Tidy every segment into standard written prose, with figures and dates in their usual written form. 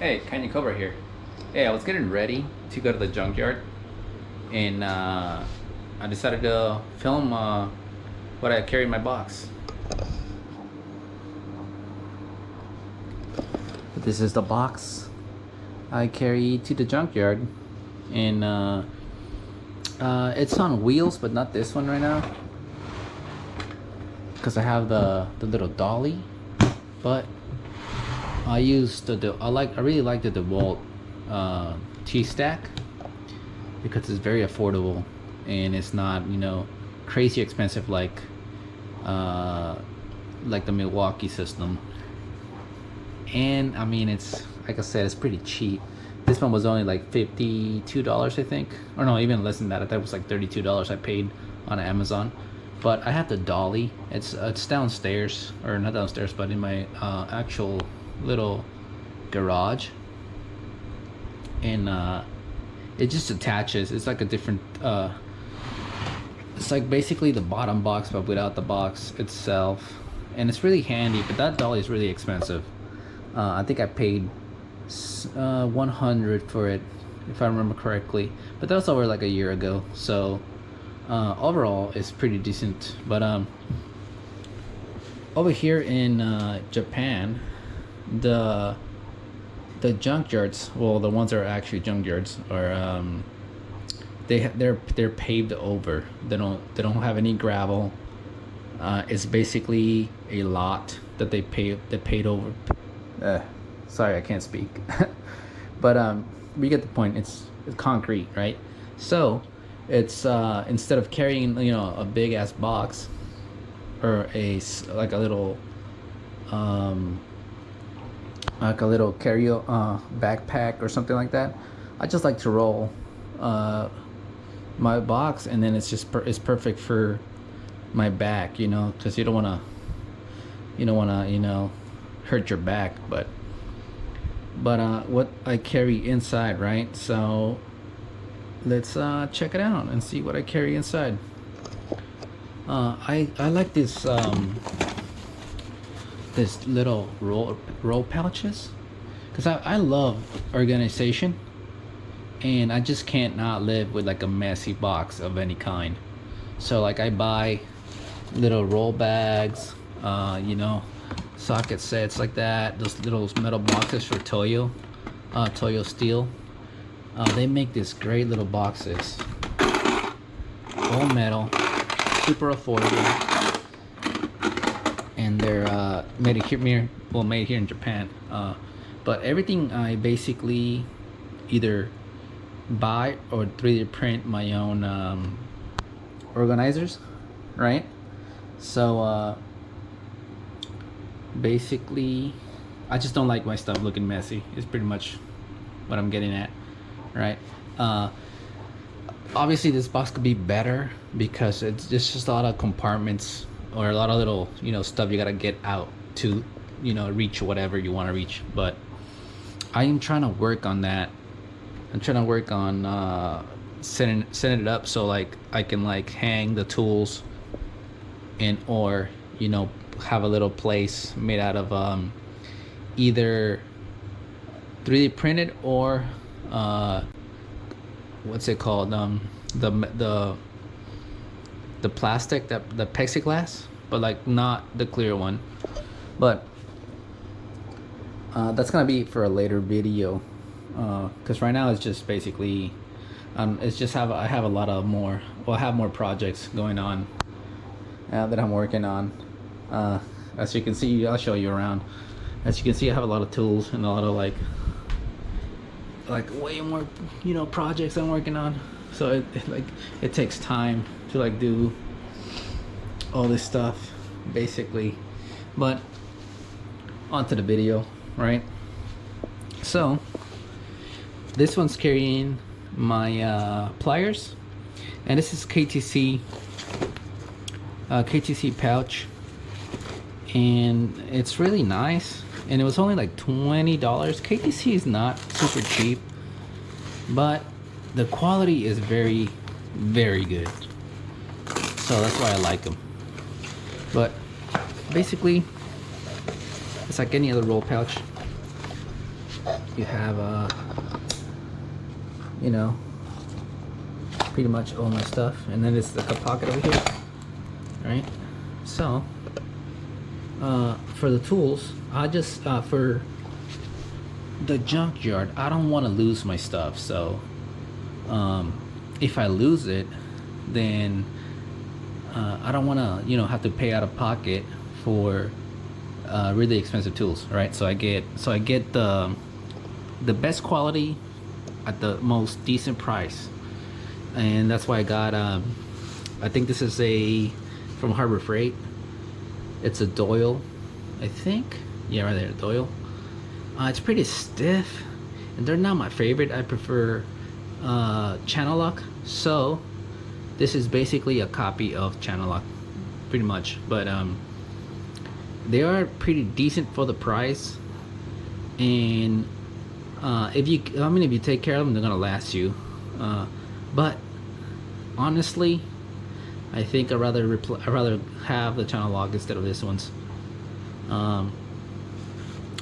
Hey, Kanye Cobra here. Hey, I was getting ready to go to the junkyard, and I decided to film what I carry in my box. This is the box I carry to the junkyard, and it's on wheels, but not this one right now, because I have the little dolly, but I use I really like the DeWalt T-Stack because it's very affordable and it's not crazy expensive like the Milwaukee system. And I mean, it's like I said, it's pretty cheap. This one was only like $52, I think, or no, even less than that. I thought it was like $32 I paid on Amazon. But I have the dolly. It's downstairs, or not downstairs, but in my actual little garage, and it just attaches. It's like a different it's like basically the bottom box but without the box itself, and it's really handy. But that dolly is really expensive. I think I paid 100 for it, if I remember correctly, but that was over like a year ago. So overall it's pretty decent. But over here in Japan, the junkyards, well, the ones that are actually junkyards, are they're paved over. They don't have any gravel. It's basically a lot that they paid over. Sorry, I can't speak. But we get the point. It's concrete, right? So it's instead of carrying a big ass box, or like a little carry backpack or something like that, I just like to roll my box, and then it's perfect for my back, because you don't want to hurt your back. But what I carry inside, right? So let's check it out and see what I carry inside. I like this little roll pouches, because I love organization, and I just can't not live with like a messy box of any kind. So like I buy little roll bags, socket sets like that, those little metal boxes for Toyo Steel. They make this great little boxes, all metal, super affordable, and they're made here in Japan. But everything I basically either buy or 3D print my own organizers, right? So basically, I just don't like my stuff looking messy. It's pretty much what I'm getting at, right? Obviously this box could be better because it's just a lot of compartments, or a lot of little stuff you gotta get out to reach whatever you want to reach. But I am trying to work on that. I'm trying to work on setting it up so like I can like hang the tools, and or have a little place made out of either 3D printed or what's it called, the plastic, that the plexiglass, but like not the clear one. But that's gonna be for a later video, because right now it's just basically it's just I have a lot of more, well, I have more projects going on that I'm working on. As you can see, I'll show you around. As you can see, I have a lot of tools and a lot of like way more projects I'm working on. So it takes time to like do all this stuff basically. But onto the video, right? So this one's carrying my pliers, and this is KTC pouch, and it's really nice, and it was only like $20. KTC is not super cheap, but the quality is very, very good, so that's why I like them. But basically it's like any other roll pouch. you have you know, pretty much all my stuff, and then it's like a pocket over here, right? So for the tools, I just for the junkyard, I don't want to lose my stuff. So if I lose it, then I don't want to, you know, have to pay out of pocket for really expensive tools, right? So I get the best quality at the most decent price, and that's why I got I think this is a from Harbor Freight. It's a Doyle, I think. Yeah, right there, Doyle. It's pretty stiff, and they're not my favorite. I prefer channel lock. So this is basically a copy of channel lock, pretty much. But they are pretty decent for the price, and if you take care of them, they're gonna last you. But honestly, I think I'd rather have the channel lock instead of this ones.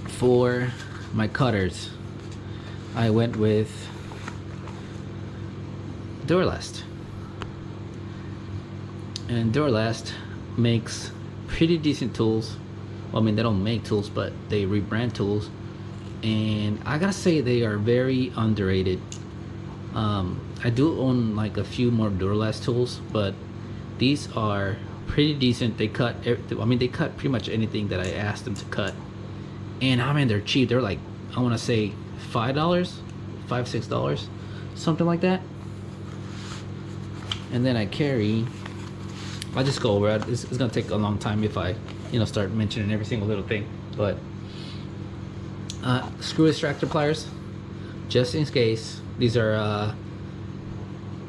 For my cutters, I went with Duralast, and Duralast makes pretty decent tools. Well, I mean, they don't make tools, but they rebrand tools, and I gotta say they are very underrated. I do own like a few more Duralast tools, but these are pretty decent. They cut, I mean, they cut pretty much anything that I asked them to cut, and I mean, they're cheap. They're like, I want to say $5, $6, something like that. And then I carry, I'll just go over it. It's gonna take a long time if I, you know, start mentioning every single little thing. But screw extractor pliers, just in case. These are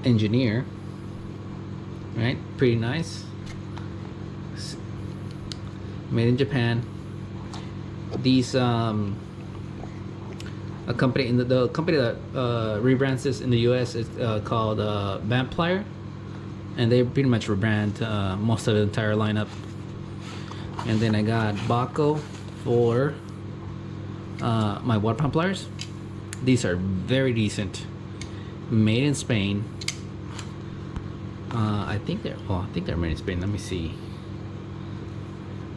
Engineer, right? Pretty nice. Made in Japan. These a company in the company that rebrands this in the US is called Vamp Plier, and they pretty much rebrand most of the entire lineup. And then I got Baco for my water pump pliers. These are very decent, made in Spain. I think they're made in Spain. Let me see.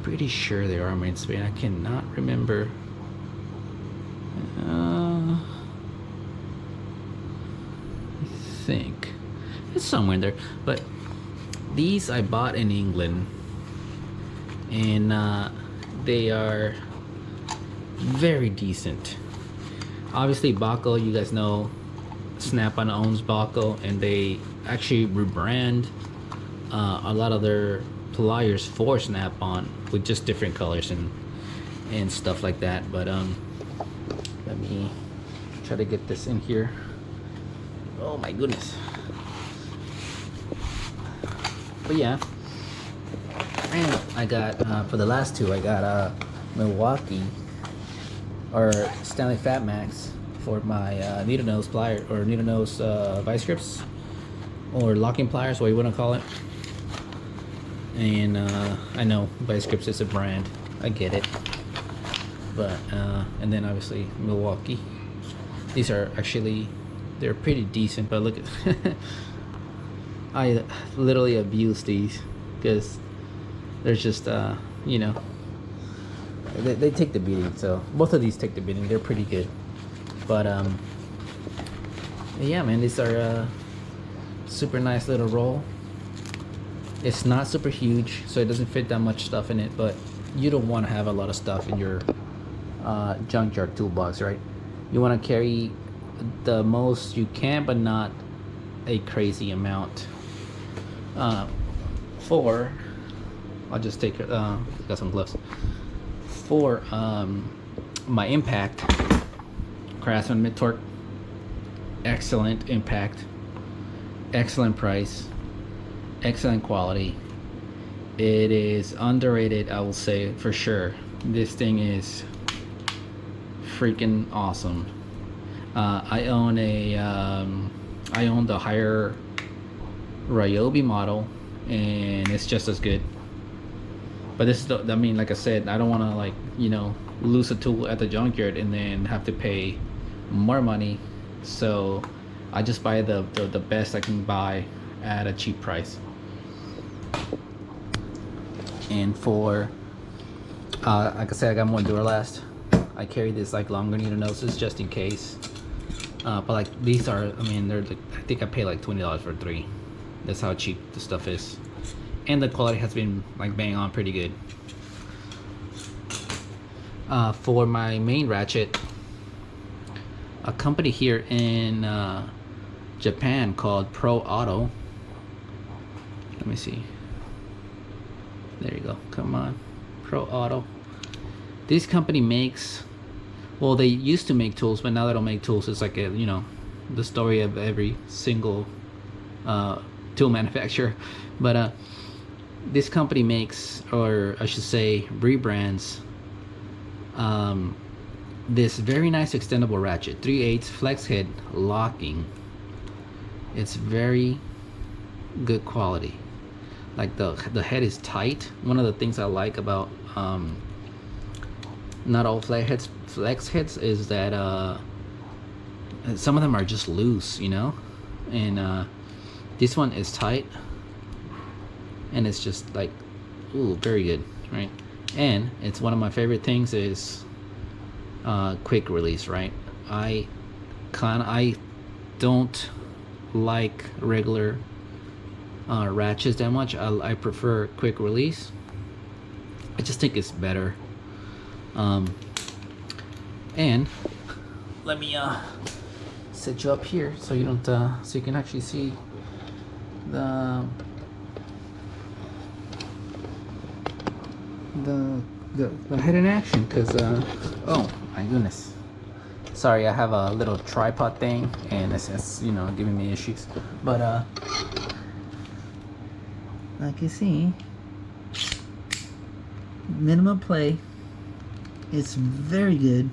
Pretty sure they are made in Spain. I cannot remember. I think it's somewhere in there. But these I bought in England, and they are very decent. Obviously, Baco, you guys know, Snap-on owns Baco, and they actually rebrand a lot of their pliers for Snap-on with just different colors and stuff like that. But let me try to get this in here. Oh my goodness. But yeah, and I got for the last two, I got Milwaukee or Stanley Fat Max for my needle nose plier, or needle nose vice grips, or locking pliers, what you want to call it. And I know vice grips is a brand, I get it, but and then obviously Milwaukee. These are actually, they're pretty decent, but look at I literally abuse these because they're just you know, they take the beating. So both of these take the beating. They're pretty good. But yeah, man, these are super nice little roll. It's not super huge, so it doesn't fit that much stuff in it, but you don't want to have a lot of stuff in your junkyard toolbox, right? You want to carry the most you can, but not a crazy amount. For, I'll just take got some gloves. For my impact, Craftsman mid torque, excellent impact, excellent price, excellent quality. It is underrated, I will say for sure. This thing is freaking awesome. I own a I own the higher Ryobi model, and it's just as good. But this is the, I mean, like I said, I don't want to, like, you know, lose a tool at the junkyard and then have to pay more money, so I just buy the best I can buy at a cheap price. And for like I said, I got more Duralast. I carry this like longer needle noses just in case. But like these are, I mean, they're like, I think I pay like $20 for 3. That's how cheap the stuff is, and the quality has been like bang on pretty good. For my main ratchet, a company here in Japan called Pro Auto. Let me see. There you go. Come on, Pro Auto. This company makes, well, they used to make tools, but now they don't make tools. It's like a, you know, the story of every single tool manufacturer. But this company makes, or I should say, rebrands this very nice extendable ratchet, 3/8 flex head locking. It's very good quality. Like the head is tight. One of the things I like about not all flex heads is that some of them are just loose, you know, and this one is tight, and it's just like, ooh, very good, right? And it's one of my favorite things is quick release, right? I don't like regular ratchets that much. I prefer quick release. I just think it's better. And let me set you up here so you don't so you can actually see the head in action, because oh my goodness, sorry, I have a little tripod thing and it's you know, giving me issues, but like you see, minimum play, it's very good,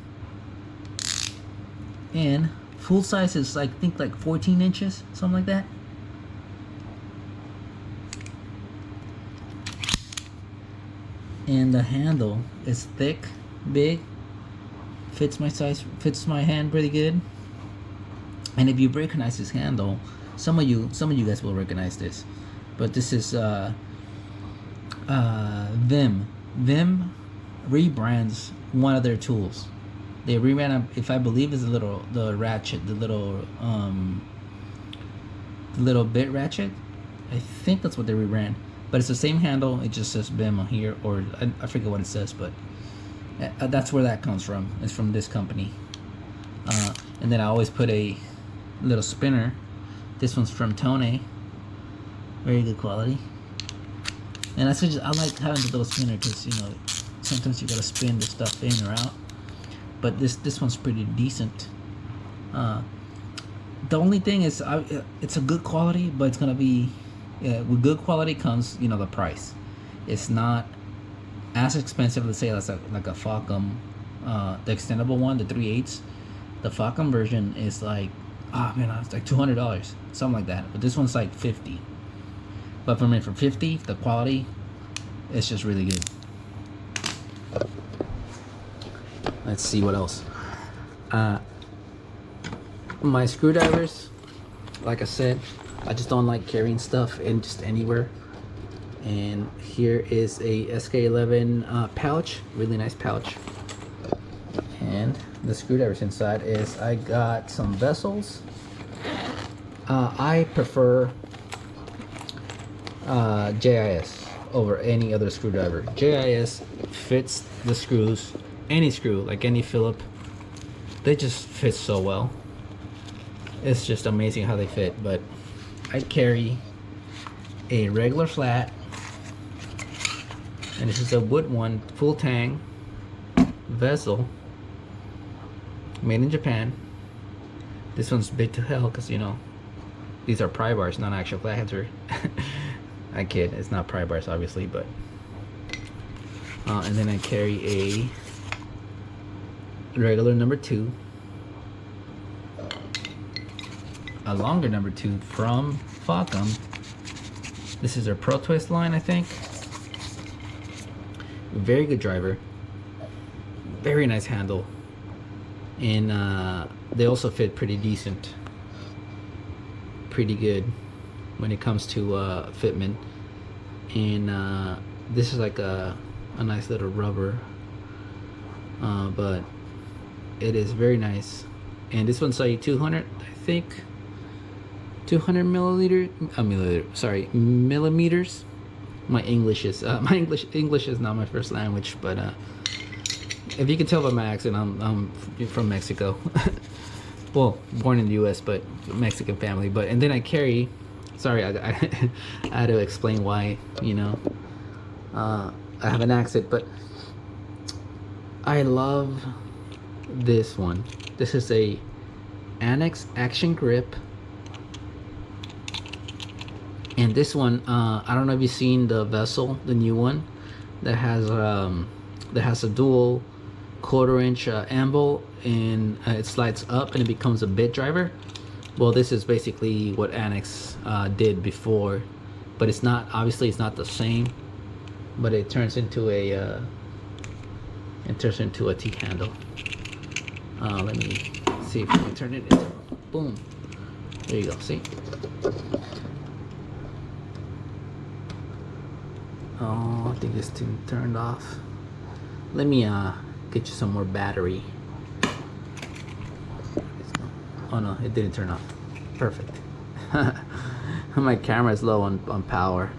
and full size is like, I think like 14 inches, something like that. And the handle is thick, big, fits my size, fits my hand pretty good. And if you recognize this handle, some of you guys will recognize this, but this is Vim rebrands one of their tools. They rebrand, if I believe, is the ratchet, the little bit ratchet. I think that's what they rebrand. But it's the same handle, it just says Vim on here, or I forget what it says, but that's where that comes from. It's from this company. And then I always put a little spinner. This one's from Tone. Very good quality. And I like having the little spinner because, you know, sometimes you gotta spin the stuff in or out. But this one's pretty decent. The only thing is, it's a good quality, but it's gonna be, with good quality comes, you know, the price. It's not as expensive, let's say, as like a Falcom, the extendable one, the 3/8. The Falcom version is like, oh man, it's like $200, something like that. But this one's like $50. But for me, for $50, the quality, it's just really good. Let's see what else. My screwdrivers, like I said, I just don't like carrying stuff in just anywhere. And here is a SK11 pouch, really nice pouch. And the screwdrivers inside is, I got some vessels. I prefer JIS over any other screwdriver. JIS fits the screws, any screw, like any Phillip, they just fit so well. It's just amazing how they fit. But I carry a regular flat, and this is a wood one, full tang vessel, made in Japan. This one's big to hell because, you know, these are pry bars, not actual flatheads. I kid, it's not pry bars obviously, but and then I carry a regular number 2, a longer number 2 from Falcom. This is their Pro Twist line, I think. Very good driver, very nice handle, and they also fit pretty decent, pretty good when it comes to fitment. And this is like a nice little rubber, but it is very nice. And this one's like 200, I think, 200 millimeters. My English is English is not my first language, but if you can tell by my accent, I'm from Mexico. Well, born in the U.S., but Mexican family. But and then I carry. Sorry, I had to explain why. You know, I have an accent, but I love this one. This is a Annex Action Grip. And this one, I don't know if you've seen the Vessel, the new one, that has a dual 1/4-inch anvil, and it slides up and it becomes a bit driver. Well, this is basically what Annex did before, but it's not, obviously it's not the same, but it turns into a T-handle. Let me see if I can turn it into, boom, there you go, see. Oh, I think this thing turned off. Let me get you some more battery. Oh no, it didn't turn off. Perfect. My camera is low on power.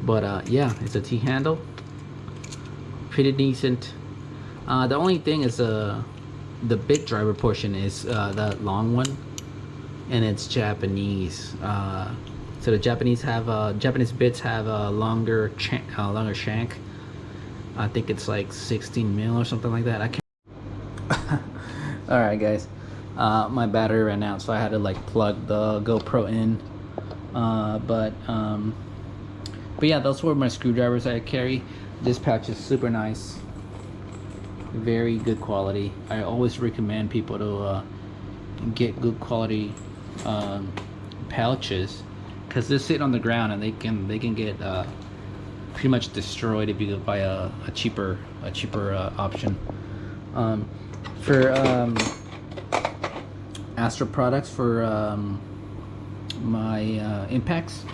But yeah, it's a T-handle. Pretty decent. The only thing is the bit driver portion is that long one, and it's Japanese. So the Japanese bits have a longer shank. I think it's like 16 mil or something like that. I can't. All right, guys. My battery ran out, so I had to like plug the GoPro in. But yeah, those were my screwdrivers I carry. This pouch is super nice, very good quality. I always recommend people to get good quality pouches, because they sit on the ground and they can get pretty much destroyed if you buy a cheaper option. For Astro products, for my impacts,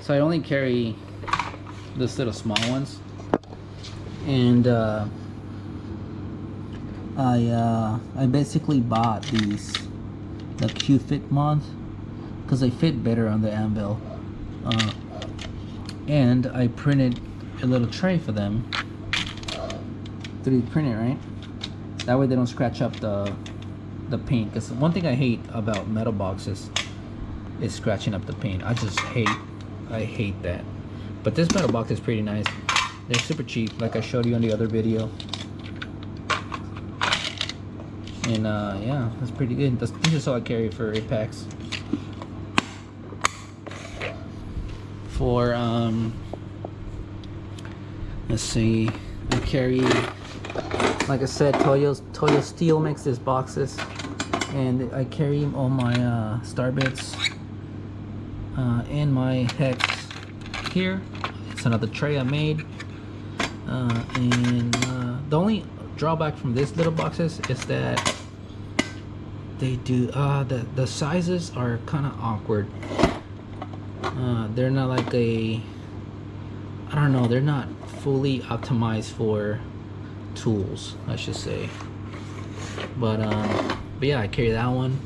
so I only carry this little small ones, and I basically bought these, the Q-Fit mods, because they fit better on the anvil, and I printed a little tray for them, 3D printed, right? That way they don't scratch up the paint, because one thing I hate about metal boxes is scratching up the paint. I hate that. But this metal box is pretty nice. They're super cheap, like I showed you on the other video. And yeah, that's pretty good. This is all I carry for impacts. For let's see, I carry, like I said, Toyo Steel makes these boxes, and I carry all my star bits and my hex here. It's another tray I made, and the only drawback from these little boxes is that they do the sizes are kind of awkward. They're not like I don't know, they're not fully optimized for tools, I should say. But yeah, I carry that one.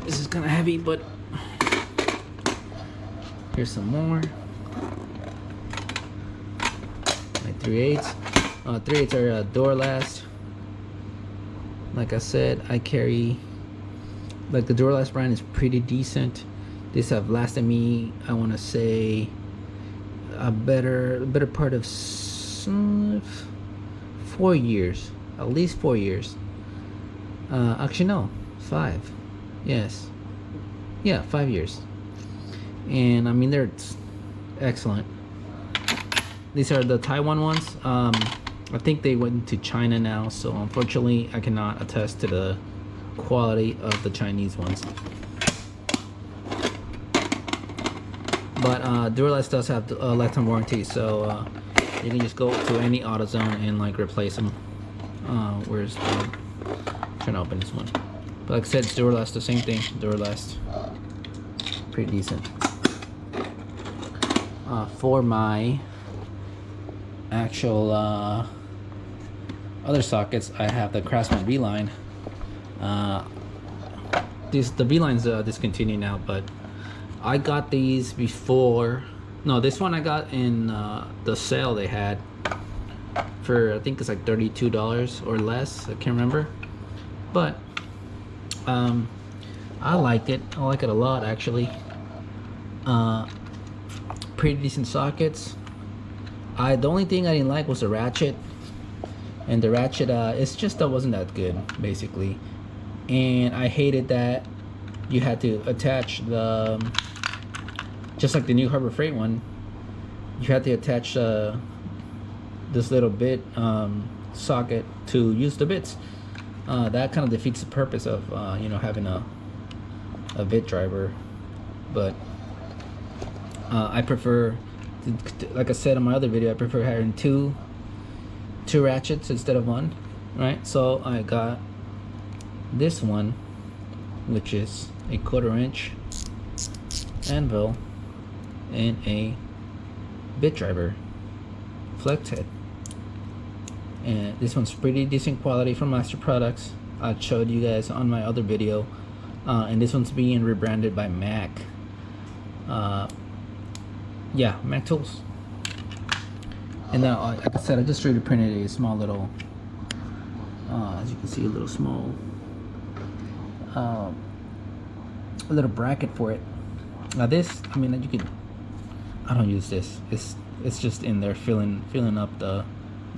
This is kind of heavy, but here's some more. My 3/8. 3/8 are door last. Like I said, I carry, like, the door last brand is pretty decent. These have lasted me, I want to say, a better part of 4 years, at least 4 years. Actually no, 5. Yes, yeah, 5 years. And I mean, they're excellent. These are the Taiwan ones. I think they went to China now, so unfortunately I cannot attest to the quality of the Chinese ones. But Duralast does have a lifetime warranty, so You can just go to any AutoZone and like replace them. Where's the, trying to open this one, but like I said, it's Duralast, the same thing. Duralast, pretty decent. For my actual other sockets, I have the Craftsman V-line. The V-line's discontinued now, but I got these before. No, this one I got in the sale they had for, I think it's like $32 or less. I can't remember, but I like it. I like it a lot, actually. Pretty decent sockets. The only thing I didn't like was the ratchet, and the ratchet it's just that wasn't that good, basically. And I hated that you had to attach the, just like the new Harbor Freight one, you had to attach this little bit socket to use the bits. That kind of defeats the purpose of you know, having a bit driver. But I prefer, like I said in my other video, I prefer having two ratchets instead of one, right? So I got this one, which is a 1/4 inch anvil and a bit driver flex head, and this one's pretty decent quality from Master Products. I showed you guys on my other video, and this one's being rebranded by Mac. Yeah, Mac Tools. And now, like I said, I just 3D printed a small little, as you can see, a little small, a little bracket for it. Now this, I mean, you could, I don't use this. It's just in there filling up the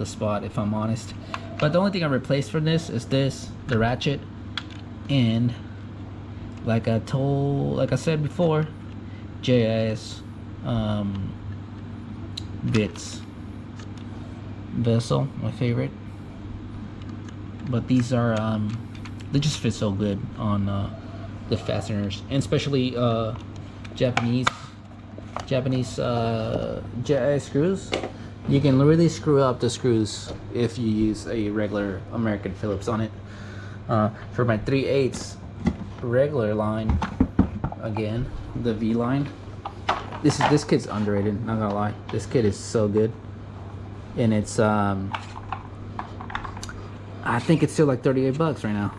spot, if I'm honest. But the only thing I replaced for this is this, the ratchet, and like I said before, JIS bits. Vessel, my favorite. But these are they just fit so good on the fasteners, and especially Japanese JIS screws. You can really screw up the screws if you use a regular American Phillips on it. For my 3/8 regular line, again, the V line, this kit's underrated, not gonna lie. This kit is so good, and it's I think it's still like 38 bucks right now.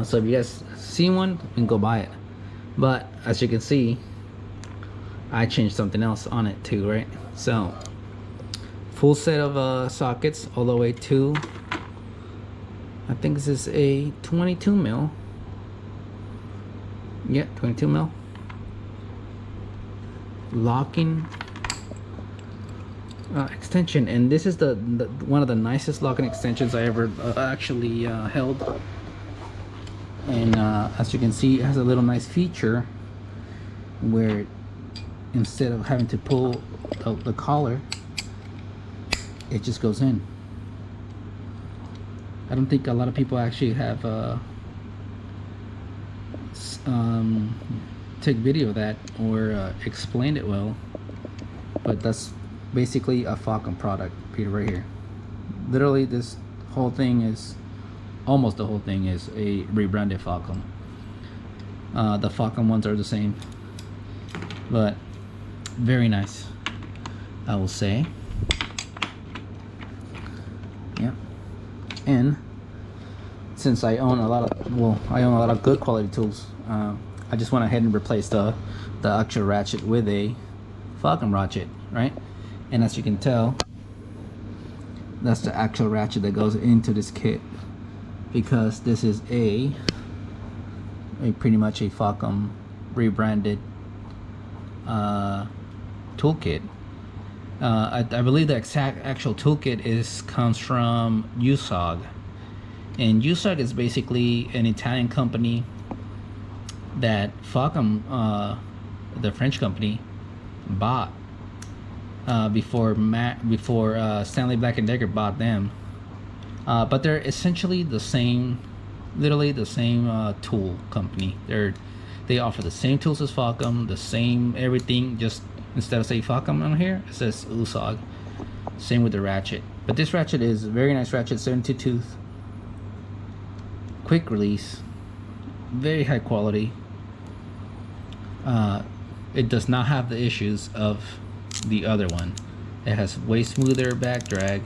So if you guys see one, you can go buy it. But as you can see, I changed something else on it too, right? So full set of sockets all the way to, I think this is a 22 mil. Yeah, 22 mil locking extension, and this is the one of the nicest locking extensions I ever actually held. And as you can see, it has a little nice feature where instead of having to pull out the collar, it just goes in. I don't think a lot of people actually have take video of that or explained it well, but that's basically a Falcon product, Peter, right here. Literally, this whole thing is, almost the whole thing is a rebranded Falcon. The Falcon ones are the same, but very nice, I will say. Yeah, and since I own a lot of good quality tools, I just went ahead and replaced the actual ratchet with a Falcon ratchet, right? And as you can tell, that's the actual ratchet that goes into this kit, because this is a pretty much a Falcon rebranded toolkit. I believe the exact actual toolkit comes from USAG, and USAG is basically an Italian company that Falcon, the French company, bought before Stanley Black & Decker bought them. But they're essentially the same, literally the same tool company. They offer the same tools as Falcon, the same everything. Just instead of saying Falcon on here, it says USAG. Same with the ratchet. But this ratchet is a very nice ratchet, 72 tooth. Quick release. Very high quality. It does not have the issues of the other one. It has way smoother back drag.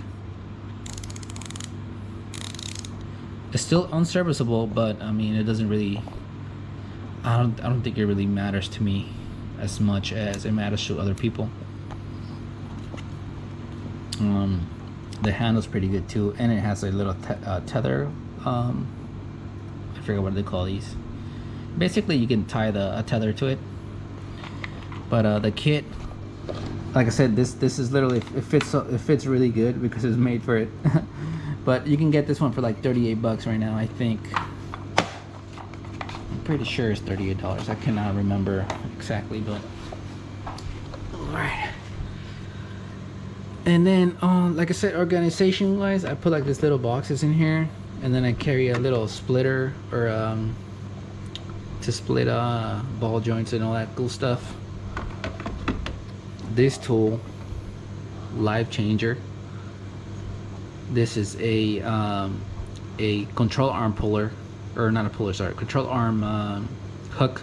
It's still unserviceable, but I mean, it doesn't really. I don't think it really matters to me as much as it matters to other people. The handle's pretty good too, and it has a little tether. I forget what they call these. Basically, you can tie a tether to it. But the kit, like I said, this is literally, it fits really good because it's made for it. But you can get this one for like 38 bucks right now, I think. I'm pretty sure it's $38. I cannot remember exactly, but alright. And then like I said, organization wise, I put like these little boxes in here, and then I carry a little splitter or to split ball joints and all that cool stuff. This tool, life changer. This is a control arm puller, or not a puller, sorry, control arm hook.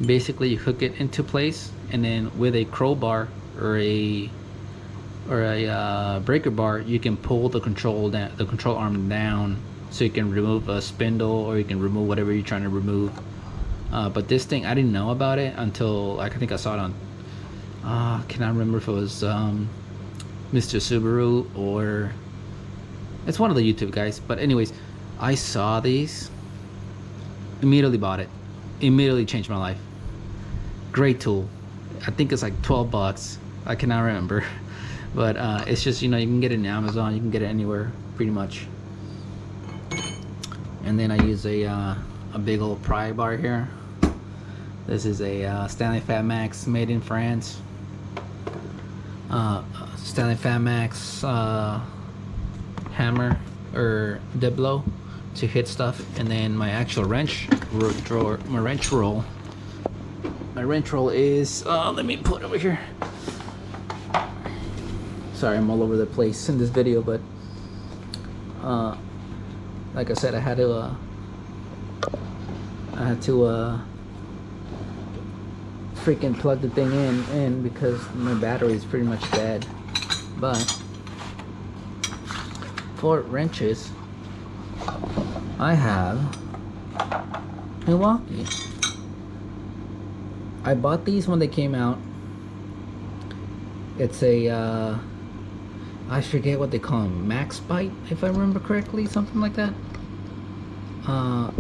Basically, you hook it into place, and then with a crowbar or a breaker bar, you can pull the control arm down, so you can remove a spindle or you can remove whatever you're trying to remove. But this thing, I didn't know about it until, like, I think I saw it on. Cannot remember if it was Mr. Subaru or it's one of the YouTube guys. But anyways, I saw these, immediately bought it, immediately changed my life. Great tool. I think it's like 12 bucks. I cannot remember, but it's just, you know, you can get it in Amazon, you can get it anywhere pretty much. And then I use a big old pry bar here. This is a Stanley Fat Max made in France. Stanley Fat Max hammer or dead blow to hit stuff, and then my actual wrench drawer, my wrench roll. My wrench roll is let me put it over here. Sorry, I'm all over the place in this video, but like I said, I had to freaking plug the thing in because my battery is pretty much dead. But for wrenches, I have Milwaukee. I bought these when they came out. It's a I forget what they call them, Max Bite, if I remember correctly, something like that.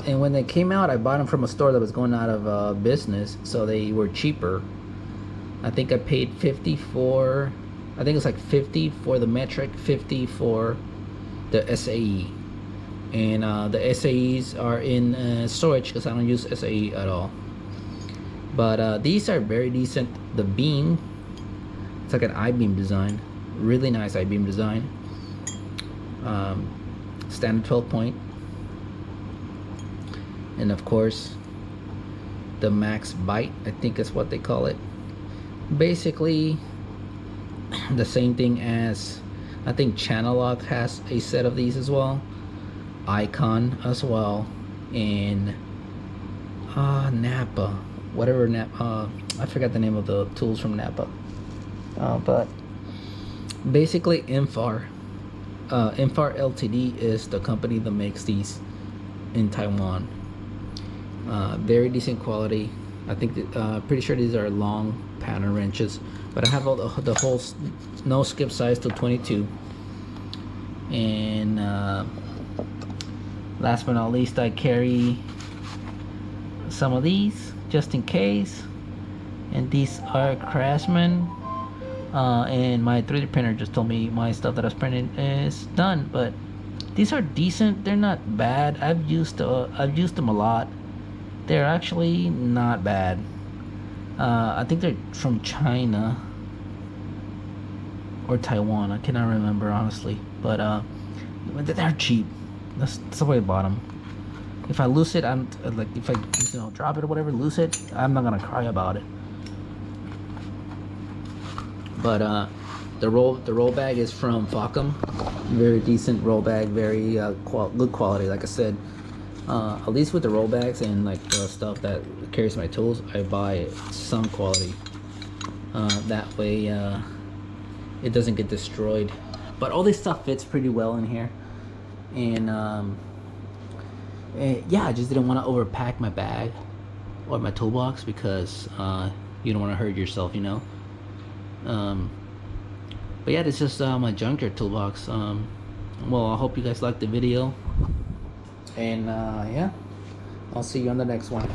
And when they came out, I bought them from a store that was going out of business, so they were cheaper. I think I paid 50 for, I think it's like 50 for the metric, 50 for the SAE. And the SAEs are in storage because I don't use SAE at all. But these are very decent. The beam, it's like an I-beam design, really nice I-beam design. Standard 12 point. And of course, the Max Bite, I think is what they call it. Basically, the same thing as, I think Channel Lock has a set of these as well. Icon as well. And Napa, whatever Napa, I forgot the name of the tools from Napa. But basically, Infar Ltd is the company that makes these in Taiwan. Very decent quality. I think that, pretty sure these are long pattern wrenches, but I have all the whole no skip size to 22. And last but not least, I carry some of these just in case. And these are Craftsman. And my 3D printer just told me my stuff that I was printing is done, but these are decent. They're not bad. I've used them a lot. They're actually not bad. I think they're from China or Taiwan. I cannot remember honestly, but they're cheap. That's the way I bought them. If I lose it, I'm like, if I drop it or whatever, lose it, I'm not gonna cry about it. But The roll bag is from Facom. Very decent roll bag, very good quality. Like I said, at least with the roll bags and like the stuff that carries my tools, I buy some quality. That way it doesn't get destroyed. But all this stuff fits pretty well in here, and yeah, I just didn't want to overpack my bag or my toolbox because you don't want to hurt yourself, you know. But yeah, it's just my junkyard toolbox. Well, I hope you guys liked the video, and yeah, I'll see you on the next one.